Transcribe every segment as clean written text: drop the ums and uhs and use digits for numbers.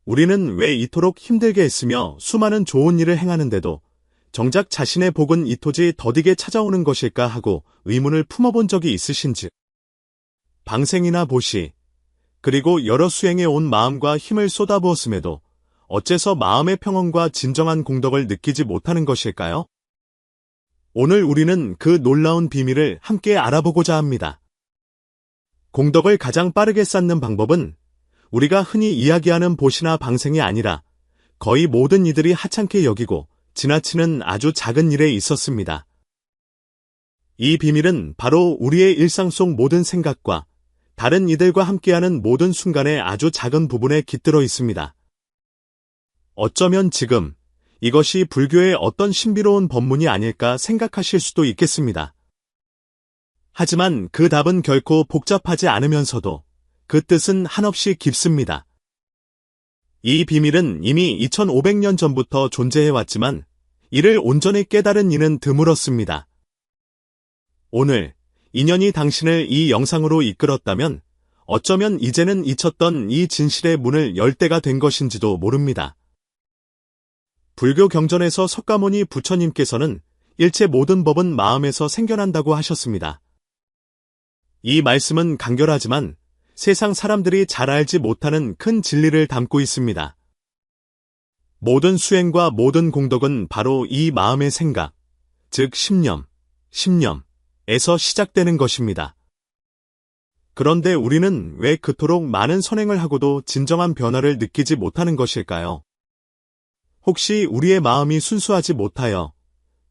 우리는 왜 이토록 힘들게 했으며 수많은 좋은 일을 행하는데도 정작 자신의 복은 이토지 더디게 찾아오는 것일까 하고 의문을 품어본 적이 있으신지. 방생이나 보시, 그리고 여러 수행에 온 마음과 힘을 쏟아부었음에도 어째서 마음의 평온과 진정한 공덕을 느끼지 못하는 것일까요? 오늘 우리는 그 놀라운 비밀을 함께 알아보고자 합니다. 공덕을 가장 빠르게 쌓는 방법은 우리가 흔히 이야기하는 보시나 방생이 아니라 거의 모든 이들이 하찮게 여기고 지나치는 아주 작은 일에 있었습니다. 이 비밀은 바로 우리의 일상 속 모든 생각과 다른 이들과 함께하는 모든 순간의 아주 작은 부분에 깃들어 있습니다. 어쩌면 지금 이것이 불교의 어떤 신비로운 법문이 아닐까 생각하실 수도 있겠습니다. 하지만 그 답은 결코 복잡하지 않으면서도 그 뜻은 한없이 깊습니다. 이 비밀은 이미 2500년 전부터 존재해왔지만 이를 온전히 깨달은 이는 드물었습니다. 오늘 인연이 당신을 이 영상으로 이끌었다면 어쩌면 이제는 잊혔던 이 진실의 문을 열 때가 된 것인지도 모릅니다. 불교 경전에서 석가모니 부처님께서는 일체 모든 법은 마음에서 생겨난다고 하셨습니다. 이 말씀은 간결하지만 세상 사람들이 잘 알지 못하는 큰 진리를 담고 있습니다. 모든 수행과 모든 공덕은 바로 이 마음의 생각, 즉 신념에서 시작되는 것입니다. 그런데 우리는 왜 그토록 많은 선행을 하고도 진정한 변화를 느끼지 못하는 것일까요? 혹시 우리의 마음이 순수하지 못하여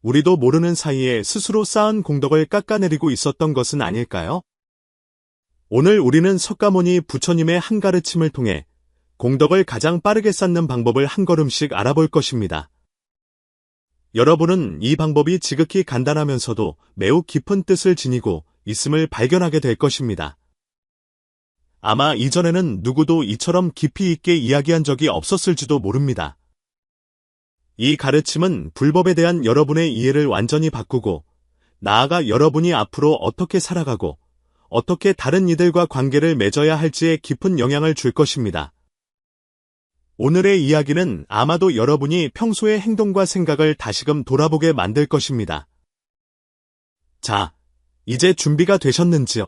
우리도 모르는 사이에 스스로 쌓은 공덕을 깎아내리고 있었던 것은 아닐까요? 오늘 우리는 석가모니 부처님의 한 가르침을 통해 공덕을 가장 빠르게 쌓는 방법을 한 걸음씩 알아볼 것입니다. 여러분은 이 방법이 지극히 간단하면서도 매우 깊은 뜻을 지니고 있음을 발견하게 될 것입니다. 아마 이전에는 누구도 이처럼 깊이 있게 이야기한 적이 없었을지도 모릅니다. 이 가르침은 불법에 대한 여러분의 이해를 완전히 바꾸고 나아가 여러분이 앞으로 어떻게 살아가고 어떻게 다른 이들과 관계를 맺어야 할지에 깊은 영향을 줄 것입니다. 오늘의 이야기는 아마도 여러분이 평소의 행동과 생각을 다시금 돌아보게 만들 것입니다. 자, 이제 준비가 되셨는지요?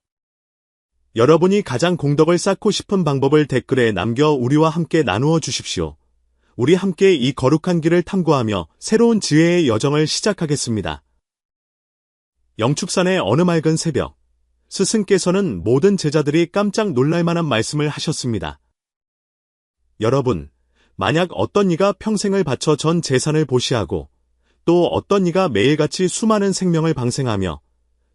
여러분이 가장 공덕을 쌓고 싶은 방법을 댓글에 남겨 우리와 함께 나누어 주십시오. 우리 함께 이 거룩한 길을 탐구하며 새로운 지혜의 여정을 시작하겠습니다. 영축산의 어느 맑은 새벽, 스승께서는 모든 제자들이 깜짝 놀랄 만한 말씀을 하셨습니다. 여러분, 만약 어떤 이가 평생을 바쳐 전 재산을 보시하고 또 어떤 이가 매일같이 수많은 생명을 방생하며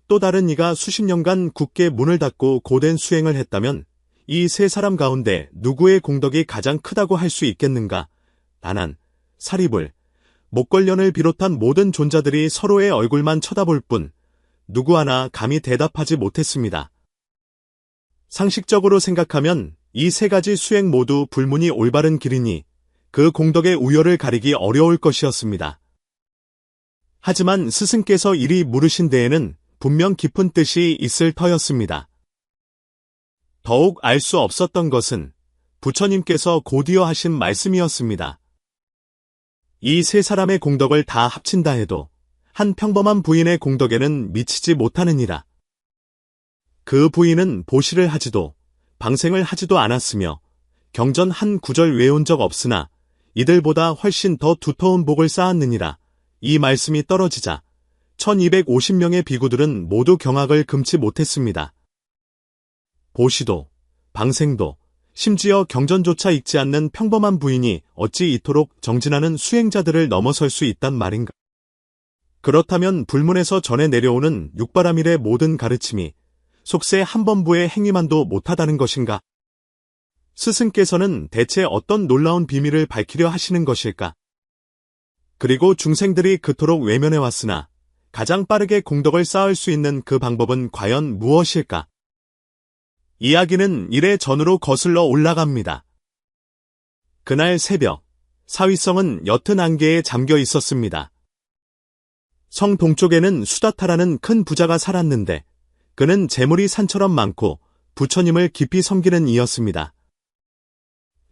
또 다른 이가 수십 년간 굳게 문을 닫고 고된 수행을 했다면 이 세 사람 가운데 누구의 공덕이 가장 크다고 할 수 있겠는가? 나난, 사리불, 목걸련을 비롯한 모든 존자들이 서로의 얼굴만 쳐다볼 뿐 누구 하나 감히 대답하지 못했습니다. 상식적으로 생각하면 이 세 가지 수행 모두 불문이 올바른 길이니 그 공덕의 우열을 가리기 어려울 것이었습니다. 하지만 스승께서 이리 물으신 데에는 분명 깊은 뜻이 있을 터였습니다. 더욱 알 수 없었던 것은 부처님께서 곧이어 하신 말씀이었습니다. 이 세 사람의 공덕을 다 합친다 해도 한 평범한 부인의 공덕에는 미치지 못하느니라. 그 부인은 보시를 하지도 방생을 하지도 않았으며 경전 한 구절 외운 적 없으나 이들보다 훨씬 더 두터운 복을 쌓았느니라. 이 말씀이 떨어지자 1250명의 비구들은 모두 경악을 금치 못했습니다. 보시도, 방생도, 심지어 경전조차 읽지 않는 평범한 부인이 어찌 이토록 정진하는 수행자들을 넘어설 수 있단 말인가? 그렇다면 불문에서 전해 내려오는 육바라밀의 모든 가르침이 속세 한번부의 행위만도 못하다는 것인가? 스승께서는 대체 어떤 놀라운 비밀을 밝히려 하시는 것일까? 그리고 중생들이 그토록 외면해왔으나 가장 빠르게 공덕을 쌓을 수 있는 그 방법은 과연 무엇일까? 이야기는 이래 전으로 거슬러 올라갑니다. 그날 새벽, 사위성은 옅은 안개에 잠겨 있었습니다. 성 동쪽에는 수다타라는 큰 부자가 살았는데 그는 재물이 산처럼 많고 부처님을 깊이 섬기는 이였습니다.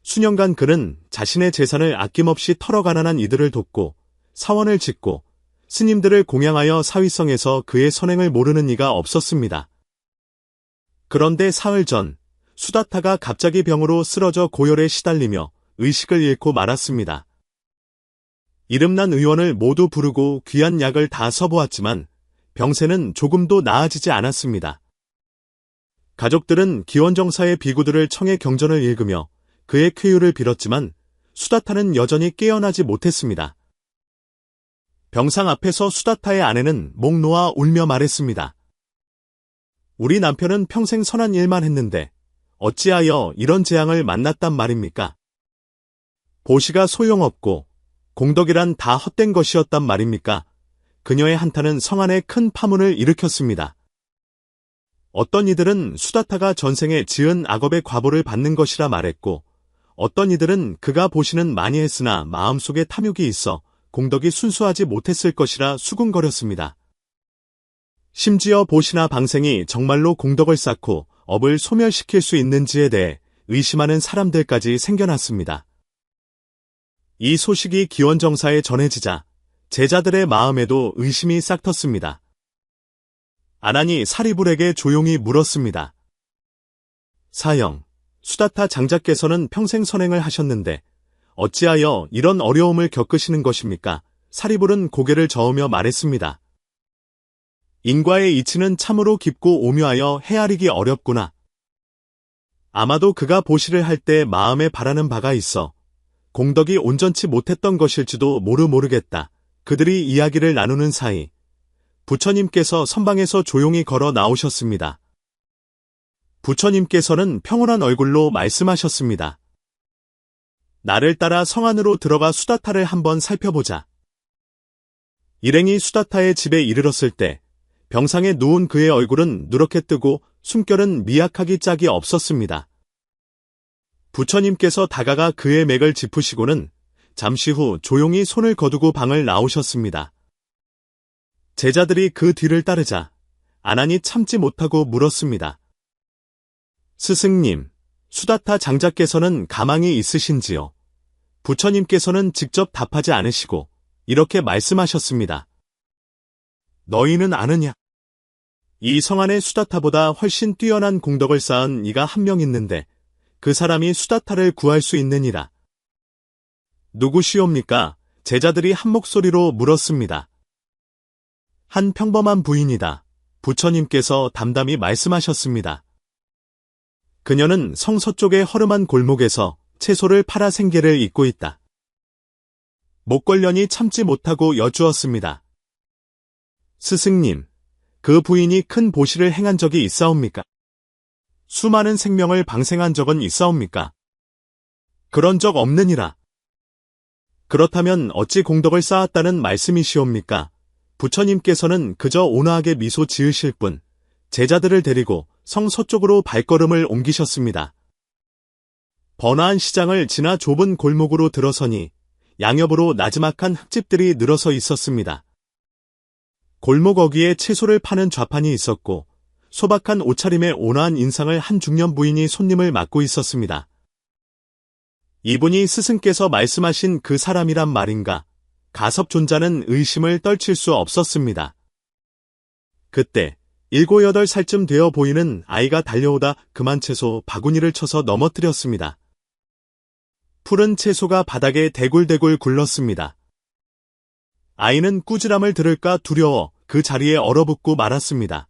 수년간 그는 자신의 재산을 아낌없이 털어 가난한 이들을 돕고 사원을 짓고 스님들을 공양하여 사위성에서 그의 선행을 모르는 이가 없었습니다. 그런데 사흘 전 수다타가 갑자기 병으로 쓰러져 고열에 시달리며 의식을 잃고 말았습니다. 이름난 의원을 모두 부르고 귀한 약을 다 써보았지만 병세는 조금도 나아지지 않았습니다. 가족들은 기원정사의 비구들을 청해 경전을 읽으며 그의 쾌유를 빌었지만 수다타는 여전히 깨어나지 못했습니다. 병상 앞에서 수다타의 아내는 목 놓아 울며 말했습니다. 우리 남편은 평생 선한 일만 했는데 어찌하여 이런 재앙을 만났단 말입니까? 보시가 소용없고 공덕이란 다 헛된 것이었단 말입니까? 그녀의 한탄은 성안에 큰 파문을 일으켰습니다. 어떤 이들은 수다타가 전생에 지은 악업의 과보를 받는 것이라 말했고, 어떤 이들은 그가 보시는 많이 했으나 마음속에 탐욕이 있어 공덕이 순수하지 못했을 것이라 수군거렸습니다. 심지어 보시나 방생이 정말로 공덕을 쌓고 업을 소멸시킬 수 있는지에 대해 의심하는 사람들까지 생겨났습니다. 이 소식이 기원정사에 전해지자 제자들의 마음에도 의심이 싹 텄습니다. 아난이 사리불에게 조용히 물었습니다. 사형, 수다타 장자께서는 평생 선행을 하셨는데 어찌하여 이런 어려움을 겪으시는 것입니까? 사리불은 고개를 저으며 말했습니다. 인과의 이치는 참으로 깊고 오묘하여 헤아리기 어렵구나. 아마도 그가 보시를 할 때 마음에 바라는 바가 있어 공덕이 온전치 못했던 것일지도 모르겠다. 그들이 이야기를 나누는 사이 부처님께서 선방에서 조용히 걸어 나오셨습니다. 부처님께서는 평온한 얼굴로 말씀하셨습니다. 나를 따라 성 안으로 들어가 수다타를 한번 살펴보자. 일행이 수다타의 집에 이르렀을 때 병상에 누운 그의 얼굴은 누렇게 뜨고 숨결은 미약하기 짝이 없었습니다. 부처님께서 다가가 그의 맥을 짚으시고는 잠시 후 조용히 손을 거두고 방을 나오셨습니다. 제자들이 그 뒤를 따르자 아난이 참지 못하고 물었습니다. 스승님, 수다타 장자께서는 가망이 있으신지요? 부처님께서는 직접 답하지 않으시고 이렇게 말씀하셨습니다. 너희는 아느냐? 이 성안에 수다타보다 훨씬 뛰어난 공덕을 쌓은 이가 한 명 있는데 그 사람이 수다타를 구할 수 있느니라. 누구시옵니까? 제자들이 한 목소리로 물었습니다. 한 평범한 부인이다. 부처님께서 담담히 말씀하셨습니다. 그녀는 성 서쪽의 허름한 골목에서 채소를 팔아 생계를 잇고 있다. 목걸련이 참지 못하고 여쭈었습니다. 스승님, 그 부인이 큰 보시를 행한 적이 있사옵니까? 수많은 생명을 방생한 적은 있사옵니까? 그런 적 없느니라. 그렇다면 어찌 공덕을 쌓았다는 말씀이시옵니까? 부처님께서는 그저 온화하게 미소 지으실 뿐 제자들을 데리고 성 서쪽으로 발걸음을 옮기셨습니다. 번화한 시장을 지나 좁은 골목으로 들어서니 양옆으로 나지막한 흙집들이 늘어서 있었습니다. 골목 어귀에 채소를 파는 좌판이 있었고 소박한 옷차림의 온화한 인상을 한 중년 부인이 손님을 맡고 있었습니다. 이분이 스승께서 말씀하신 그 사람이란 말인가? 가섭존자는 의심을 떨칠 수 없었습니다. 그때 7, 8살쯤 되어 보이는 아이가 달려오다 그만 채소 바구니를 쳐서 넘어뜨렸습니다. 푸른 채소가 바닥에 대굴대굴 굴렀습니다. 아이는 꾸지람을 들을까 두려워 그 자리에 얼어붙고 말았습니다.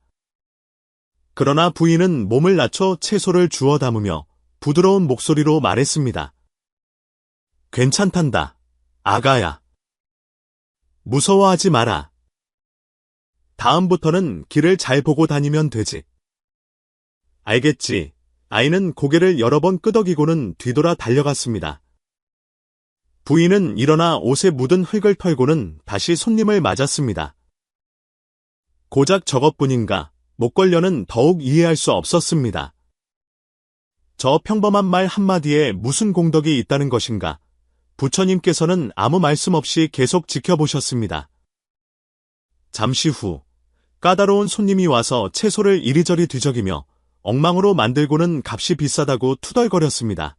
그러나 부인은 몸을 낮춰 채소를 주워 담으며 부드러운 목소리로 말했습니다. 괜찮단다, 아가야. 무서워하지 마라. 다음부터는 길을 잘 보고 다니면 되지. 알겠지. 아이는 고개를 여러 번 끄덕이고는 뒤돌아 달려갔습니다. 부인은 일어나 옷에 묻은 흙을 털고는 다시 손님을 맞았습니다. 고작 저것뿐인가? 목걸련은 더욱 이해할 수 없었습니다. 저 평범한 말 한마디에 무슨 공덕이 있다는 것인가? 부처님께서는 아무 말씀 없이 계속 지켜보셨습니다. 잠시 후 까다로운 손님이 와서 채소를 이리저리 뒤적이며 엉망으로 만들고는 값이 비싸다고 투덜거렸습니다.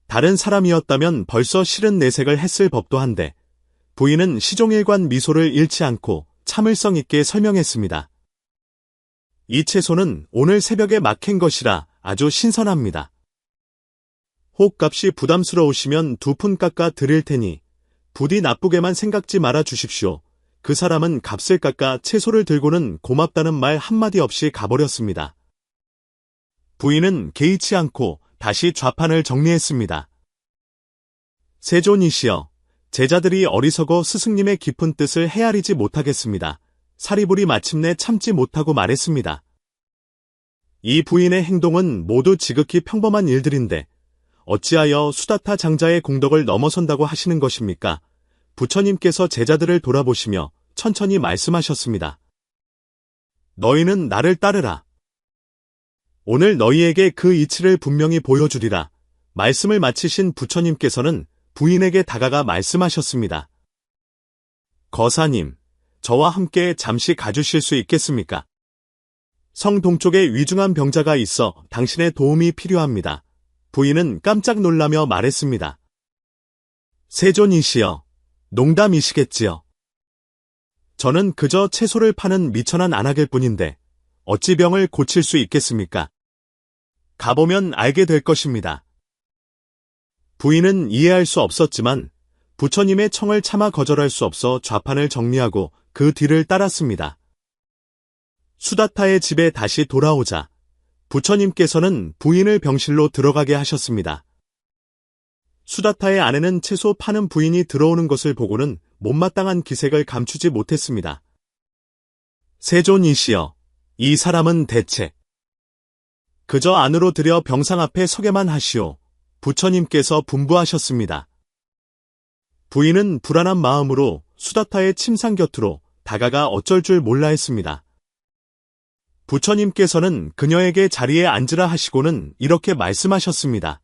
다른 사람이었다면 벌써 싫은 내색을 했을 법도 한데 부인은 시종일관 미소를 잃지 않고 참을성 있게 설명했습니다. 이 채소는 오늘 새벽에 막 캔 것이라 아주 신선합니다. 혹값이 부담스러우시면 2푼 깎아 드릴 테니 부디 나쁘게만 생각지 말아 주십시오. 그 사람은 값을 깎아 채소를 들고는 고맙다는 말 한마디 없이 가버렸습니다. 부인은 개의치 않고 다시 좌판을 정리했습니다. 세존이시여, 제자들이 어리석어 스승님의 깊은 뜻을 헤아리지 못하겠습니다. 사리불이 마침내 참지 못하고 말했습니다. 이 부인의 행동은 모두 지극히 평범한 일들인데 어찌하여 수다타 장자의 공덕을 넘어선다고 하시는 것입니까? 부처님께서 제자들을 돌아보시며 천천히 말씀하셨습니다. 너희는 나를 따르라. 오늘 너희에게 그 이치를 분명히 보여주리라. 말씀을 마치신 부처님께서는 부인에게 다가가 말씀하셨습니다. 거사님, 저와 함께 잠시 가주실 수 있겠습니까? 성 동쪽에 위중한 병자가 있어 당신의 도움이 필요합니다. 부인은 깜짝 놀라며 말했습니다. 세존이시여, 농담이시겠지요. 저는 그저 채소를 파는 미천한 안악일 뿐인데 어찌 병을 고칠 수 있겠습니까? 가보면 알게 될 것입니다. 부인은 이해할 수 없었지만 부처님의 청을 차마 거절할 수 없어 좌판을 정리하고 그 뒤를 따랐습니다. 수다타의 집에 다시 돌아오자 부처님께서는 부인을 병실로 들어가게 하셨습니다. 수다타의 아내는 채소 파는 부인이 들어오는 것을 보고는 못마땅한 기색을 감추지 못했습니다. 세존이시여, 이 사람은 대체 그저 안으로 들여 병상 앞에 서게만 하시오. 부처님께서 분부하셨습니다. 부인은 불안한 마음으로 수다타의 침상 곁으로 다가가 어쩔 줄 몰라 했습니다. 부처님께서는 그녀에게 자리에 앉으라 하시고는 이렇게 말씀하셨습니다.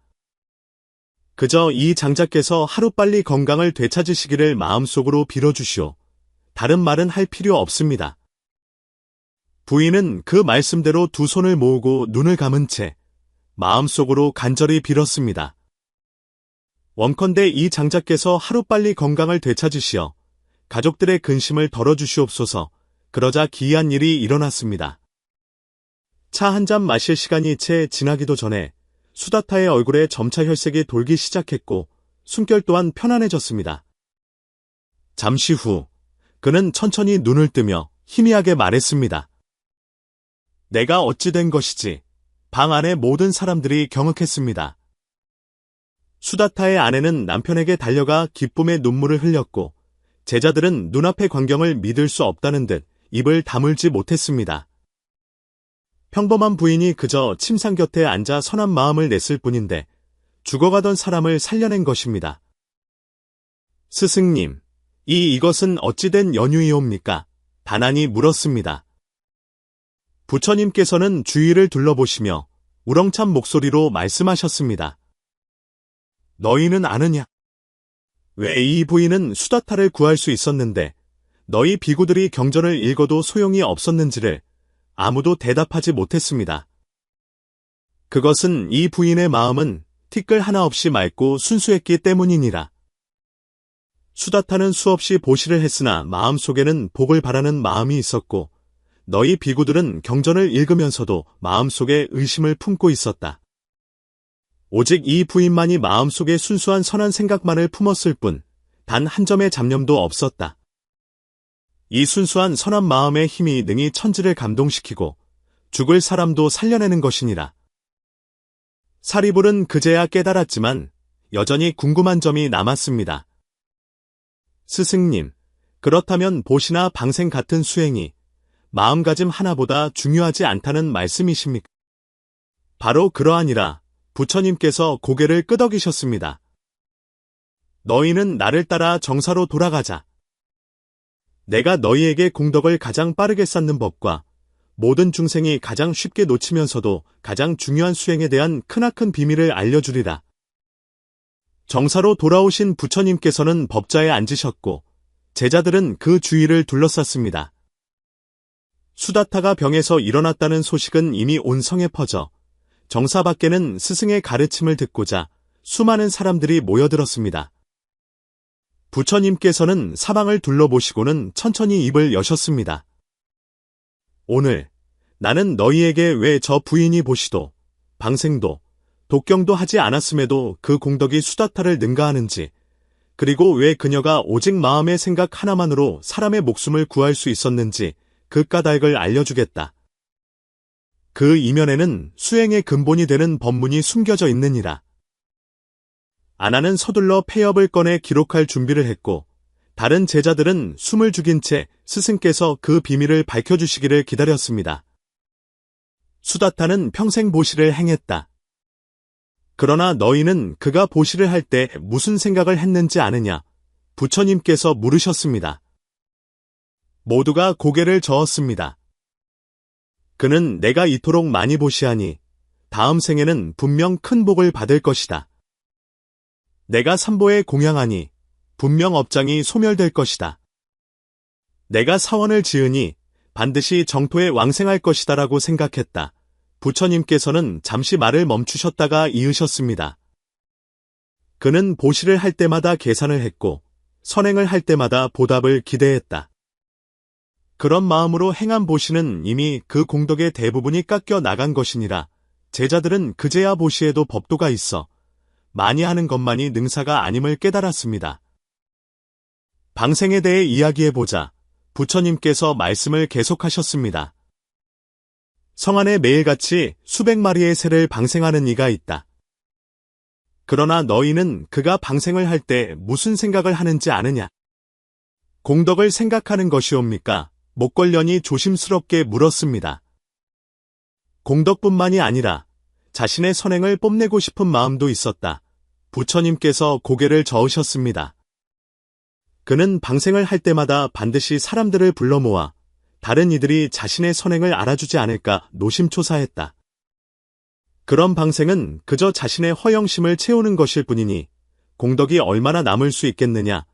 그저 이 장자께서 하루빨리 건강을 되찾으시기를 마음속으로 빌어주시오. 다른 말은 할 필요 없습니다. 부인은 그 말씀대로 두 손을 모으고 눈을 감은 채 마음속으로 간절히 빌었습니다. 원컨대 이 장자께서 하루빨리 건강을 되찾으시어 가족들의 근심을 덜어주시옵소서. 그러자 기이한 일이 일어났습니다. 차 한 잔 마실 시간이 채 지나기도 전에 수다타의 얼굴에 점차 혈색이 돌기 시작했고 숨결 또한 편안해졌습니다. 잠시 후 그는 천천히 눈을 뜨며 희미하게 말했습니다. 내가 어찌 된 것이지? 방 안의 모든 사람들이 경악했습니다. 수다타의 아내는 남편에게 달려가 기쁨의 눈물을 흘렸고 제자들은 눈앞의 광경을 믿을 수 없다는 듯 입을 다물지 못했습니다. 평범한 부인이 그저 침상 곁에 앉아 선한 마음을 냈을 뿐인데 죽어가던 사람을 살려낸 것입니다. 스승님, 이것은 어찌된 연유이옵니까? 단안이 물었습니다. 부처님께서는 주위를 둘러보시며 우렁찬 목소리로 말씀하셨습니다. 너희는 아느냐? 왜 이 부인은 수다타를 구할 수 있었는데 너희 비구들이 경전을 읽어도 소용이 없었는지를 아무도 대답하지 못했습니다. 그것은 이 부인의 마음은 티끌 하나 없이 맑고 순수했기 때문이니라. 수다타는 수없이 보시를 했으나 마음속에는 복을 바라는 마음이 있었고 너희 비구들은 경전을 읽으면서도 마음속에 의심을 품고 있었다. 오직 이 부인만이 마음속에 순수한 선한 생각만을 품었을 뿐 단 한 점의 잡념도 없었다. 이 순수한 선한 마음의 힘이 능히 천지를 감동시키고 죽을 사람도 살려내는 것이니라. 사리불은 그제야 깨달았지만 여전히 궁금한 점이 남았습니다. 스승님, 그렇다면 보시나 방생 같은 수행이 마음가짐 하나보다 중요하지 않다는 말씀이십니까? 바로 그러하니라. 부처님께서 고개를 끄덕이셨습니다. 너희는 나를 따라 정사로 돌아가자. 내가 너희에게 공덕을 가장 빠르게 쌓는 법과 모든 중생이 가장 쉽게 놓치면서도 가장 중요한 수행에 대한 크나큰 비밀을 알려주리라. 정사로 돌아오신 부처님께서는 법자에 앉으셨고 제자들은 그 주위를 둘러쌌습니다. 수다타가 병에서 일어났다는 소식은 이미 온 성에 퍼져 정사 밖에는 스승의 가르침을 듣고자 수많은 사람들이 모여들었습니다. 부처님께서는 사방을 둘러보시고는 천천히 입을 여셨습니다. 오늘 나는 너희에게 왜 저 부인이 보시도 방생도 독경도 하지 않았음에도 그 공덕이 수다타를 능가하는지, 그리고 왜 그녀가 오직 마음의 생각 하나만으로 사람의 목숨을 구할 수 있었는지 그 까닭을 알려주겠다. 그 이면에는 수행의 근본이 되는 법문이 숨겨져 있느니라. 아나는 서둘러 폐업을 꺼내 기록할 준비를 했고, 다른 제자들은 숨을 죽인 채 스승께서 그 비밀을 밝혀주시기를 기다렸습니다. 수다타는 평생 보시를 행했다. 그러나 너희는 그가 보시를 할 때 무슨 생각을 했는지 아느냐? 부처님께서 물으셨습니다. 모두가 고개를 저었습니다. 그는 내가 이토록 많이 보시하니 다음 생에는 분명 큰 복을 받을 것이다. 내가 삼보에 공양하니 분명 업장이 소멸될 것이다. 내가 사원을 지으니 반드시 정토에 왕생할 것이다라고 생각했다. 부처님께서는 잠시 말을 멈추셨다가 이으셨습니다. 그는 보시를 할 때마다 계산을 했고 선행을 할 때마다 보답을 기대했다. 그런 마음으로 행한 보시는 이미 그 공덕의 대부분이 깎여 나간 것이니라. 제자들은 그제야 보시에도 법도가 있어 많이 하는 것만이 능사가 아님을 깨달았습니다. 방생에 대해 이야기해보자. 부처님께서 말씀을 계속하셨습니다. 성 안에 매일같이 수백 마리의 새를 방생하는 이가 있다. 그러나 너희는 그가 방생을 할 때 무슨 생각을 하는지 아느냐? 공덕을 생각하는 것이옵니까? 목걸련이 조심스럽게 물었습니다. 공덕뿐만이 아니라 자신의 선행을 뽐내고 싶은 마음도 있었다. 부처님께서 고개를 저으셨습니다. 그는 방생을 할 때마다 반드시 사람들을 불러 모아 다른 이들이 자신의 선행을 알아주지 않을까 노심초사했다. 그런 방생은 그저 자신의 허영심을 채우는 것일 뿐이니 공덕이 얼마나 남을 수 있겠느냐.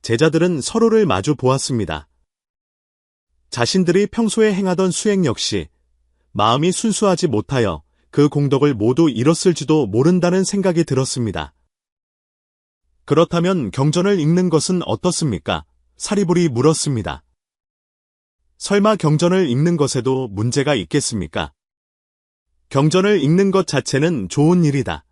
제자들은 서로를 마주 보았습니다. 자신들이 평소에 행하던 수행 역시 마음이 순수하지 못하여 그 공덕을 모두 잃었을지도 모른다는 생각이 들었습니다. 그렇다면 경전을 읽는 것은 어떻습니까? 사리불이 물었습니다. 설마 경전을 읽는 것에도 문제가 있겠습니까? 경전을 읽는 것 자체는 좋은 일이다.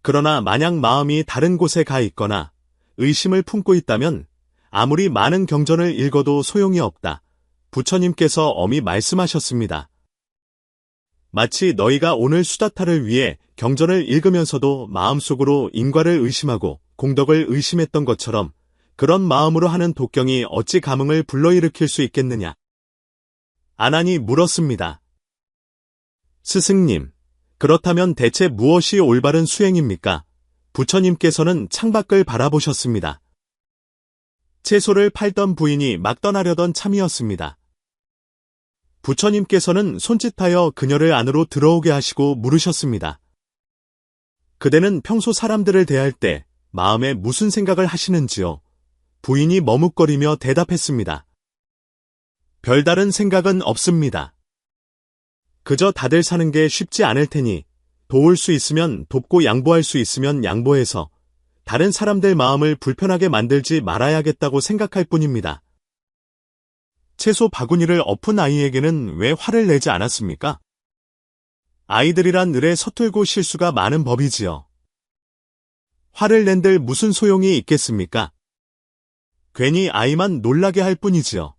그러나 만약 마음이 다른 곳에 가 있거나 의심을 품고 있다면 아무리 많은 경전을 읽어도 소용이 없다. 부처님께서 엄히 말씀하셨습니다. 마치 너희가 오늘 수다타를 위해 경전을 읽으면서도 마음속으로 인과를 의심하고 공덕을 의심했던 것처럼 그런 마음으로 하는 독경이 어찌 감흥을 불러일으킬 수 있겠느냐? 아난이 물었습니다. 스승님, 그렇다면 대체 무엇이 올바른 수행입니까? 부처님께서는 창밖을 바라보셨습니다. 채소를 팔던 부인이 막 떠나려던 참이었습니다. 부처님께서는 손짓하여 그녀를 안으로 들어오게 하시고 물으셨습니다. 그대는 평소 사람들을 대할 때 마음에 무슨 생각을 하시는지요? 부인이 머뭇거리며 대답했습니다. 별다른 생각은 없습니다. 그저 다들 사는 게 쉽지 않을 테니 도울 수 있으면 돕고 양보할 수 있으면 양보해서 다른 사람들 마음을 불편하게 만들지 말아야겠다고 생각할 뿐입니다. 채소 바구니를 엎은 아이에게는 왜 화를 내지 않았습니까? 아이들이란 늘에 서툴고 실수가 많은 법이지요. 화를 낸들 무슨 소용이 있겠습니까? 괜히 아이만 놀라게 할 뿐이지요.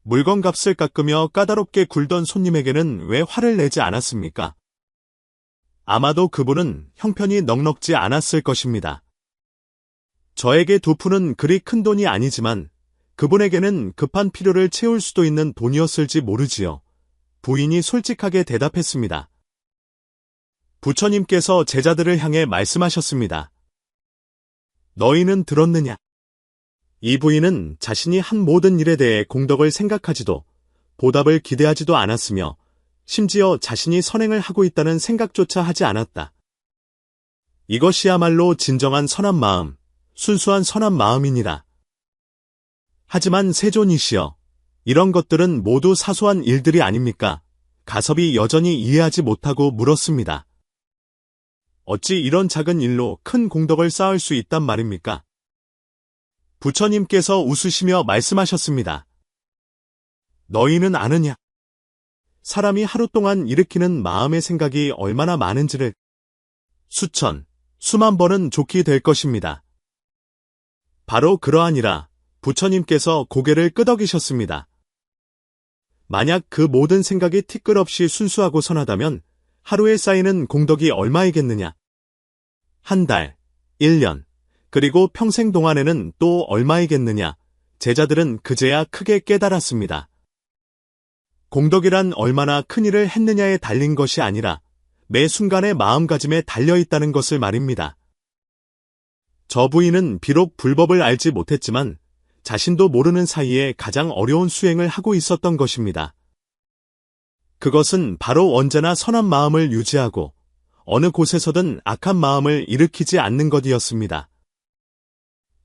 물건값을 깎으며 까다롭게 굴던 손님에게는 왜 화를 내지 않았습니까? 아마도 그분은 형편이 넉넉지 않았을 것입니다. 저에게 2푼은 그리 큰 돈이 아니지만 그분에게는 급한 필요를 채울 수도 있는 돈이었을지 모르지요. 부인이 솔직하게 대답했습니다. 부처님께서 제자들을 향해 말씀하셨습니다. 너희는 들었느냐? 이 부인은 자신이 한 모든 일에 대해 공덕을 생각하지도 보답을 기대하지도 않았으며 심지어 자신이 선행을 하고 있다는 생각조차 하지 않았다. 이것이야말로 진정한 선한 마음, 순수한 선한 마음이니라. 하지만 세존이시여, 이런 것들은 모두 사소한 일들이 아닙니까? 가섭이 여전히 이해하지 못하고 물었습니다. 어찌 이런 작은 일로 큰 공덕을 쌓을 수 있단 말입니까? 부처님께서 웃으시며 말씀하셨습니다. 너희는 아느냐? 사람이 하루 동안 일으키는 마음의 생각이 얼마나 많은지를 수천, 수만 번은 좋게 될 것입니다. 바로 그러하니라 부처님께서 고개를 끄덕이셨습니다. 만약 그 모든 생각이 티끌없이 순수하고 선하다면 하루에 쌓이는 공덕이 얼마이겠느냐? 한 달, 1년, 그리고 평생 동안에는 또 얼마이겠느냐? 제자들은 그제야 크게 깨달았습니다. 공덕이란 얼마나 큰 일을 했느냐에 달린 것이 아니라 매 순간의 마음가짐에 달려있다는 것을 말입니다. 저 부인은 비록 불법을 알지 못했지만 자신도 모르는 사이에 가장 어려운 수행을 하고 있었던 것입니다. 그것은 바로 언제나 선한 마음을 유지하고 어느 곳에서든 악한 마음을 일으키지 않는 것이었습니다.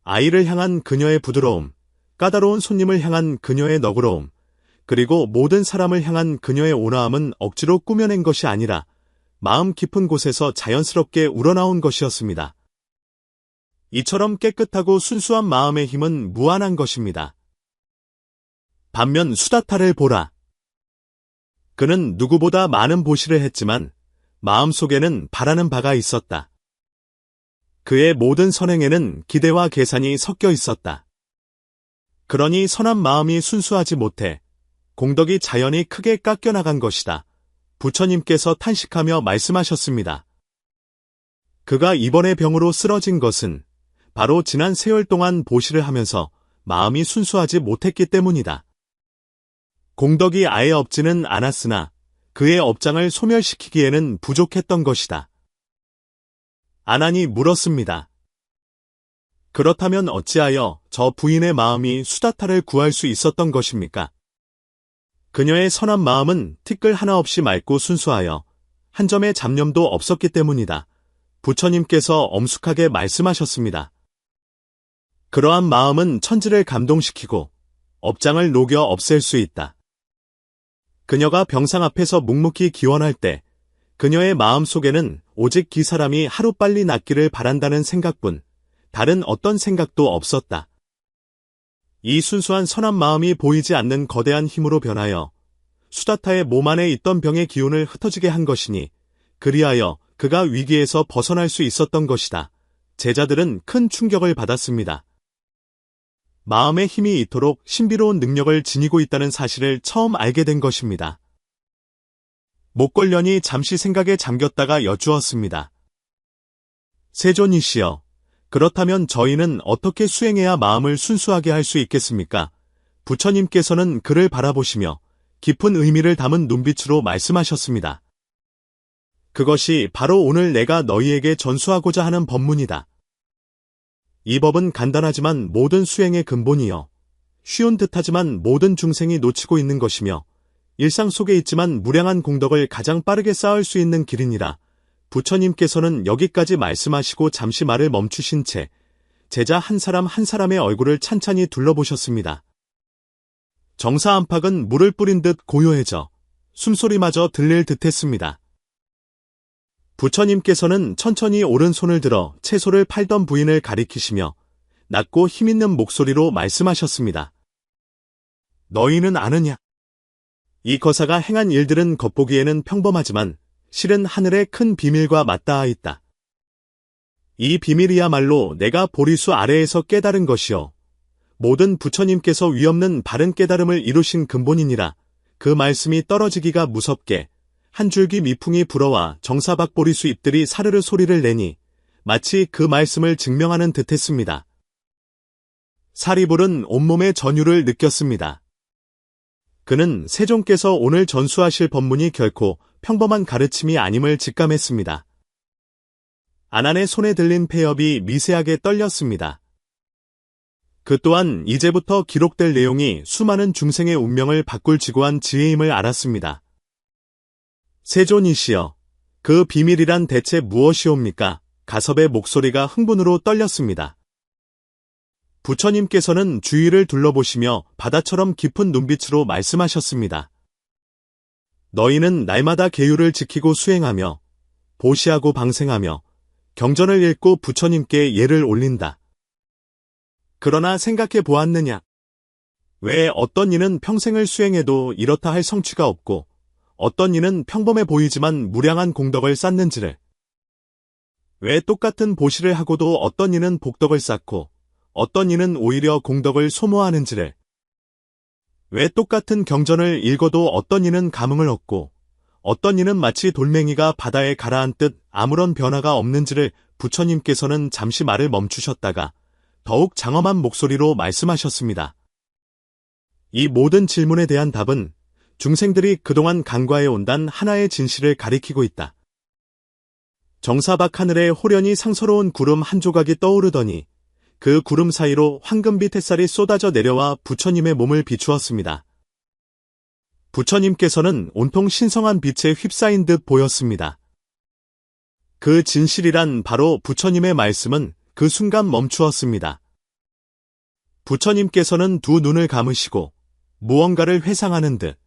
아이를 향한 그녀의 부드러움, 까다로운 손님을 향한 그녀의 너그러움, 그리고 모든 사람을 향한 그녀의 온화함은 억지로 꾸며낸 것이 아니라 마음 깊은 곳에서 자연스럽게 우러나온 것이었습니다. 이처럼 깨끗하고 순수한 마음의 힘은 무한한 것입니다. 반면 수다타를 보라. 그는 누구보다 많은 보시를 했지만 마음속에는 바라는 바가 있었다. 그의 모든 선행에는 기대와 계산이 섞여 있었다. 그러니 선한 마음이 순수하지 못해 공덕이 자연히 크게 깎여나간 것이다. 부처님께서 탄식하며 말씀하셨습니다. 그가 이번에 병으로 쓰러진 것은 바로 지난 세월 동안 보시를 하면서 마음이 순수하지 못했기 때문이다. 공덕이 아예 없지는 않았으나 그의 업장을 소멸시키기에는 부족했던 것이다. 아난이 물었습니다. 그렇다면 어찌하여 저 부인의 마음이 수다타를 구할 수 있었던 것입니까? 그녀의 선한 마음은 티끌 하나 없이 맑고 순수하여 한 점의 잡념도 없었기 때문이다. 부처님께서 엄숙하게 말씀하셨습니다. 그러한 마음은 천지를 감동시키고 업장을 녹여 없앨 수 있다. 그녀가 병상 앞에서 묵묵히 기원할 때 그녀의 마음 속에는 오직 그 사람이 하루빨리 낫기를 바란다는 생각뿐 다른 어떤 생각도 없었다. 이 순수한 선한 마음이 보이지 않는 거대한 힘으로 변하여 수다타의 몸 안에 있던 병의 기운을 흩어지게 한 것이니 그리하여 그가 위기에서 벗어날 수 있었던 것이다. 제자들은 큰 충격을 받았습니다. 마음의 힘이 이토록 신비로운 능력을 지니고 있다는 사실을 처음 알게 된 것입니다. 목걸련이 잠시 생각에 잠겼다가 여쭈었습니다. 세존이시여, 그렇다면 저희는 어떻게 수행해야 마음을 순수하게 할 수 있겠습니까? 부처님께서는 그를 바라보시며 깊은 의미를 담은 눈빛으로 말씀하셨습니다. 그것이 바로 오늘 내가 너희에게 전수하고자 하는 법문이다. 이 법은 간단하지만 모든 수행의 근본이여 쉬운 듯하지만 모든 중생이 놓치고 있는 것이며 일상 속에 있지만 무량한 공덕을 가장 빠르게 쌓을 수 있는 길이니라. 부처님께서는 여기까지 말씀하시고 잠시 말을 멈추신 채 제자 한 사람 한 사람의 얼굴을 찬찬히 둘러보셨습니다. 정사 안팎은 물을 뿌린 듯 고요해져 숨소리마저 들릴 듯했습니다. 부처님께서는 천천히 오른손을 들어 채소를 팔던 부인을 가리키시며 낮고 힘있는 목소리로 말씀하셨습니다. 너희는 아느냐? 이 거사가 행한 일들은 겉보기에는 평범하지만 실은 하늘의 큰 비밀과 맞닿아 있다. 이 비밀이야말로 내가 보리수 아래에서 깨달은 것이요. 모든 부처님께서 위없는 바른 깨달음을 이루신 근본이니라. 그 말씀이 떨어지기가 무섭게 한 줄기 미풍이 불어와 정사박보리수 잎들이 사르르 소리를 내니 마치 그 말씀을 증명하는 듯했습니다. 사리불은 온몸의 전율을 느꼈습니다. 그는 세종께서 오늘 전수하실 법문이 결코 평범한 가르침이 아님을 직감했습니다. 아난의 손에 들린 폐엽이 미세하게 떨렸습니다. 그 또한 이제부터 기록될 내용이 수많은 중생의 운명을 바꿀 지고한 지혜임을 알았습니다. 세존이시여, 그 비밀이란 대체 무엇이옵니까? 가섭의 목소리가 흥분으로 떨렸습니다. 부처님께서는 주위를 둘러보시며 바다처럼 깊은 눈빛으로 말씀하셨습니다. 너희는 날마다 계율을 지키고 수행하며 보시하고 방생하며 경전을 읽고 부처님께 예를 올린다. 그러나 생각해 보았느냐? 왜 어떤 이는 평생을 수행해도 이렇다 할 성취가 없고 어떤 이는 평범해 보이지만 무량한 공덕을 쌓는지를. 왜 똑같은 보시를 하고도 어떤 이는 복덕을 쌓고 어떤 이는 오히려 공덕을 소모하는지를. 왜 똑같은 경전을 읽어도 어떤 이는 감흥을 얻고 어떤 이는 마치 돌멩이가 바다에 가라앉듯 아무런 변화가 없는지를. 부처님께서는 잠시 말을 멈추셨다가 더욱 장엄한 목소리로 말씀하셨습니다. 이 모든 질문에 대한 답은 중생들이 그동안 간과해 온단 하나의 진실을 가리키고 있다. 정사 밖하늘에 호련히 상서로운 구름 한 조각이 떠오르더니 그 구름 사이로 황금빛 햇살이 쏟아져 내려와 부처님의 몸을 비추었습니다. 부처님께서는 온통 신성한 빛에 휩싸인 듯 보였습니다. 그 진실이란 바로 부처님의 말씀은 그 순간 멈추었습니다. 부처님께서는 두 눈을 감으시고 무언가를 회상하는 듯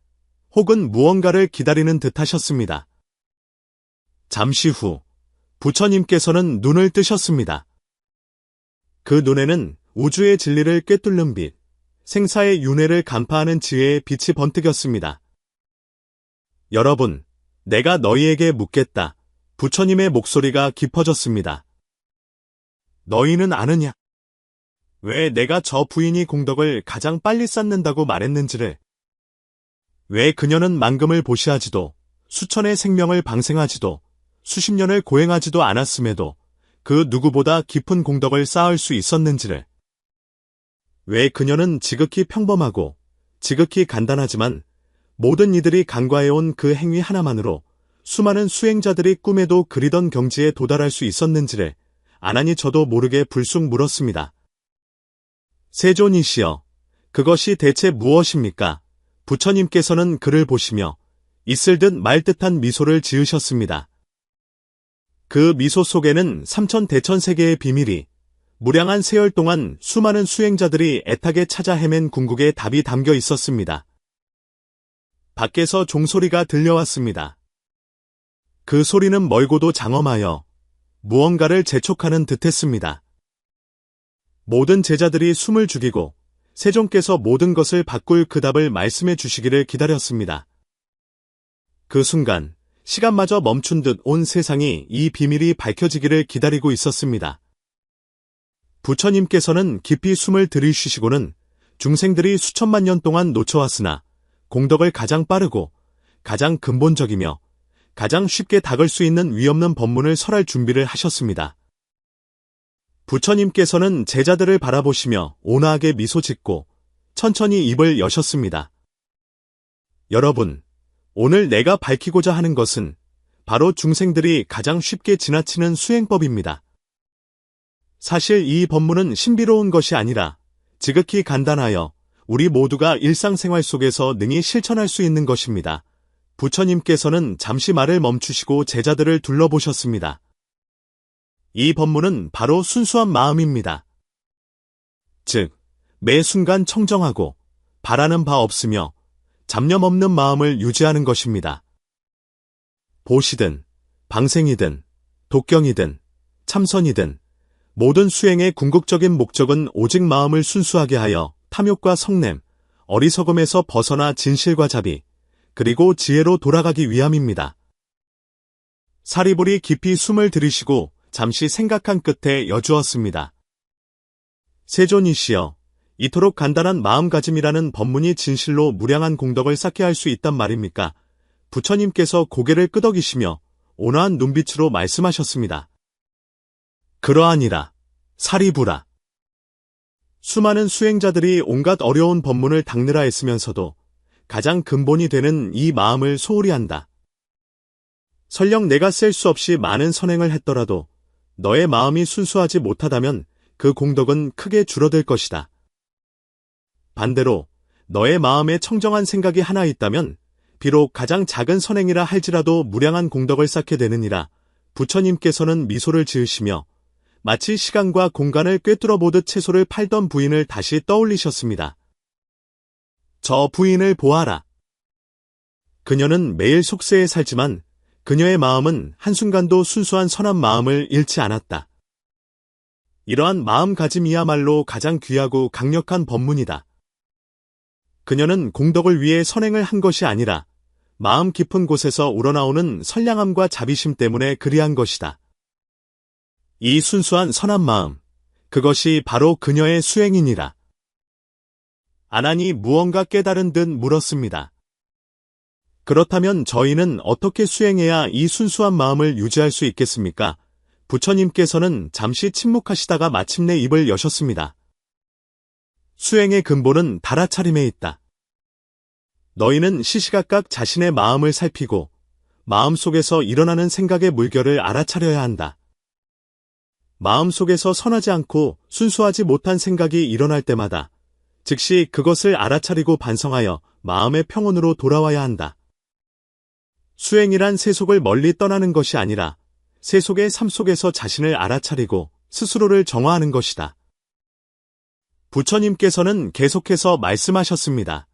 혹은 무언가를 기다리는 듯 하셨습니다. 잠시 후 부처님께서는 눈을 뜨셨습니다. 그 눈에는 우주의 진리를 꿰뚫는 빛, 생사의 윤회를 간파하는 지혜의 빛이 번뜩였습니다. 여러분, 내가 너희에게 묻겠다. 부처님의 목소리가 깊어졌습니다. 너희는 아느냐? 왜 내가 저 부인이 공덕을 가장 빨리 쌓는다고 말했는지를. 왜 그녀는 만금을 보시하지도 수천의 생명을 방생하지도 수십 년을 고행하지도 않았음에도 그 누구보다 깊은 공덕을 쌓을 수 있었는지를. 왜 그녀는 지극히 평범하고 지극히 간단하지만 모든 이들이 간과해온 그 행위 하나만으로 수많은 수행자들이 꿈에도 그리던 경지에 도달할 수 있었는지를 아나니 저도 모르게 불쑥 물었습니다. 세존이시여, 그것이 대체 무엇입니까? 부처님께서는 그를 보시며 있을 듯 말 듯한 미소를 지으셨습니다. 그 미소 속에는 삼천대천세계의 비밀이 무량한 세월 동안 수많은 수행자들이 애타게 찾아 헤맨 궁극의 답이 담겨 있었습니다. 밖에서 종소리가 들려왔습니다. 그 소리는 멀고도 장엄하여 무언가를 재촉하는 듯했습니다. 모든 제자들이 숨을 죽이고 세존께서 모든 것을 바꿀 그 답을 말씀해 주시기를 기다렸습니다. 그 순간 시간마저 멈춘 듯 온 세상이 이 비밀이 밝혀지기를 기다리고 있었습니다. 부처님께서는 깊이 숨을 들이쉬시고는 중생들이 수천만 년 동안 놓쳐왔으나 공덕을 가장 빠르고 가장 근본적이며 가장 쉽게 닦을 수 있는 위없는 법문을 설할 준비를 하셨습니다. 부처님께서는 제자들을 바라보시며 온화하게 미소 짓고 천천히 입을 여셨습니다. 여러분, 오늘 내가 밝히고자 하는 것은 바로 중생들이 가장 쉽게 지나치는 수행법입니다. 사실 이 법문은 신비로운 것이 아니라 지극히 간단하여 우리 모두가 일상생활 속에서 능히 실천할 수 있는 것입니다. 부처님께서는 잠시 말을 멈추시고 제자들을 둘러보셨습니다. 이 법문은 바로 순수한 마음입니다. 즉, 매 순간 청정하고 바라는 바 없으며 잡념 없는 마음을 유지하는 것입니다. 보시든, 방생이든, 독경이든, 참선이든 모든 수행의 궁극적인 목적은 오직 마음을 순수하게 하여 탐욕과 성냄, 어리석음에서 벗어나 진실과 자비, 그리고 지혜로 돌아가기 위함입니다. 사리불이 깊이 숨을 들이쉬고 잠시 생각한 끝에 여주었습니다. 세존이시여, 이토록 간단한 마음가짐이라는 법문이 진실로 무량한 공덕을 쌓게 할 수 있단 말입니까? 부처님께서 고개를 끄덕이시며 온화한 눈빛으로 말씀하셨습니다. 그러하니라, 사리불아. 수많은 수행자들이 온갖 어려운 법문을 닦느라 애쓰면서도 가장 근본이 되는 이 마음을 소홀히 한다. 설령 내가 셀 수 없이 많은 선행을 했더라도 너의 마음이 순수하지 못하다면 그 공덕은 크게 줄어들 것이다. 반대로 너의 마음에 청정한 생각이 하나 있다면 비록 가장 작은 선행이라 할지라도 무량한 공덕을 쌓게 되느니라. 부처님께서는 미소를 지으시며 마치 시간과 공간을 꿰뚫어 보듯 채소를 팔던 부인을 다시 떠올리셨습니다. 저 부인을 보아라. 그녀는 매일 속세에 살지만 그녀의 마음은 한순간도 순수한 선한 마음을 잃지 않았다. 이러한 마음가짐이야말로 가장 귀하고 강력한 법문이다. 그녀는 공덕을 위해 선행을 한 것이 아니라 마음 깊은 곳에서 우러나오는 선량함과 자비심 때문에 그리한 것이다. 이 순수한 선한 마음, 그것이 바로 그녀의 수행이니라. 아난이 무언가 깨달은 듯 물었습니다. 그렇다면 저희는 어떻게 수행해야 이 순수한 마음을 유지할 수 있겠습니까? 부처님께서는 잠시 침묵하시다가 마침내 입을 여셨습니다. 수행의 근본은 달아차림에 있다. 너희는 시시각각 자신의 마음을 살피고 마음속에서 일어나는 생각의 물결을 알아차려야 한다. 마음속에서 선하지 않고 순수하지 못한 생각이 일어날 때마다 즉시 그것을 알아차리고 반성하여 마음의 평온으로 돌아와야 한다. 수행이란 세속을 멀리 떠나는 것이 아니라 세속의 삶 속에서 자신을 알아차리고 스스로를 정화하는 것이다. 부처님께서는 계속해서 말씀하셨습니다.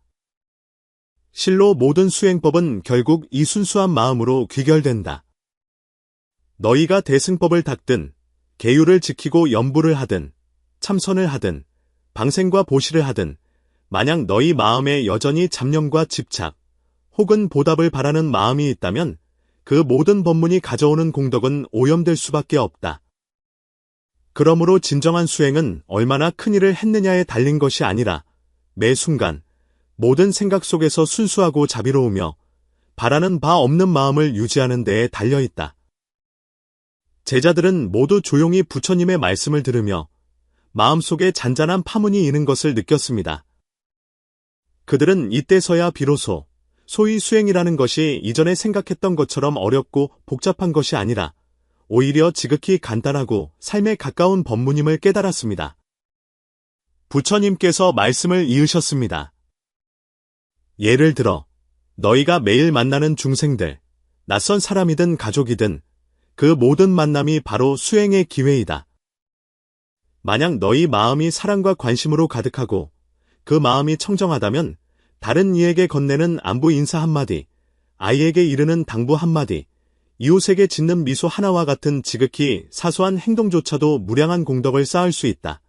실로 모든 수행법은 결국 이 순수한 마음으로 귀결된다. 너희가 대승법을 닦든 계율을 지키고 염불을 하든 참선을 하든 방생과 보시를 하든 만약 너희 마음에 여전히 잡념과 집착 혹은 보답을 바라는 마음이 있다면 그 모든 법문이 가져오는 공덕은 오염될 수밖에 없다. 그러므로 진정한 수행은 얼마나 큰 일을 했느냐에 달린 것이 아니라 매 순간 모든 생각 속에서 순수하고 자비로우며 바라는 바 없는 마음을 유지하는 데에 달려있다. 제자들은 모두 조용히 부처님의 말씀을 들으며 마음속에 잔잔한 파문이 이는 것을 느꼈습니다. 그들은 이때서야 비로소 소위 수행이라는 것이 이전에 생각했던 것처럼 어렵고 복잡한 것이 아니라 오히려 지극히 간단하고 삶에 가까운 법문임을 깨달았습니다. 부처님께서 말씀을 이으셨습니다. 예를 들어 너희가 매일 만나는 중생들, 낯선 사람이든 가족이든 그 모든 만남이 바로 수행의 기회이다. 만약 너희 마음이 사랑과 관심으로 가득하고 그 마음이 청정하다면 다른 이에게 건네는 안부 인사 한마디, 아이에게 이르는 당부 한마디, 이웃에게 짓는 미소 하나와 같은 지극히 사소한 행동조차도 무량한 공덕을 쌓을 수 있다.